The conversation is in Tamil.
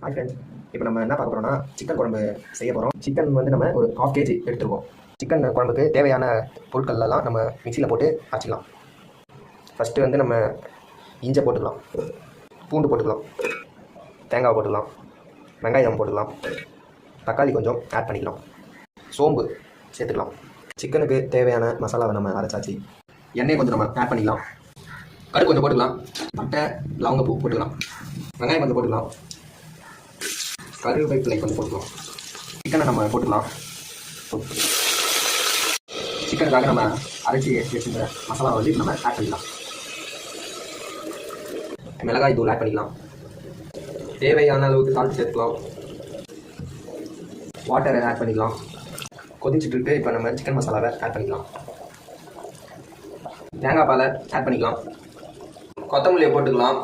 ஹாய் ஃப்ரெண்ட்ஸ், இப்போ நம்ம என்ன பார்க்க போகிறோம்னா சிக்கன் குழம்பு செய்ய போகிறோம். சிக்கன் வந்து நம்ம ஒரு 1/2 kg எடுத்துருக்கோம். சிக்கன் குழம்புக்கு தேவையான பொருட்கள்லாம் நம்ம மிக்சியில் போட்டு அரைச்சிக்கலாம். ஃபஸ்ட்டு வந்து நம்ம இஞ்சி போட்டுக்கலாம், பூண்டு போட்டுக்கலாம், தேங்காய் போட்டுக்கலாம், வெங்காயம் போட்டுக்கலாம், தக்காளி கொஞ்சம் ஆட் பண்ணிக்கலாம், சோம்பு சேர்த்துக்கலாம். சிக்கனுக்கு தேவையான மசாலாவை நம்ம அரைச்சாச்சு. எண்ணெய் கொஞ்சம் நம்ம ஆட் பண்ணிக்கலாம். கடுகு கொஞ்சம் போட்டுக்கலாம், பட்டை லவங்கப்பூ போட்டுக்கலாம், வெங்காயம் கொஞ்சம் போட்டுக்கலாம், கருவேப்பிலை கொஞ்சம் போட்டுக்கலாம். சிக்கனை நம்ம போட்டுக்கலாம். சிக்கனுக்காக நம்ம அரைச்சி வச்சுருந்த மசாலா வந்து நம்ம ஆட் பண்ணிக்கலாம். மிளகாய் தூள் ஆட் பண்ணிக்கலாம். தேவையான அளவுக்கு சால்ட் சேர்த்துக்கலாம். வாட்டரை ஆட் பண்ணிக்கலாம். கொதிச்சுட்டு இருக்கு. இப்போ நம்ம சிக்கன் மசாலாவை ஆட் பண்ணிக்கலாம். தேங்காய் பாலை ஆட் பண்ணிக்கலாம். கொத்தமல்லியை போட்டுக்கலாம்.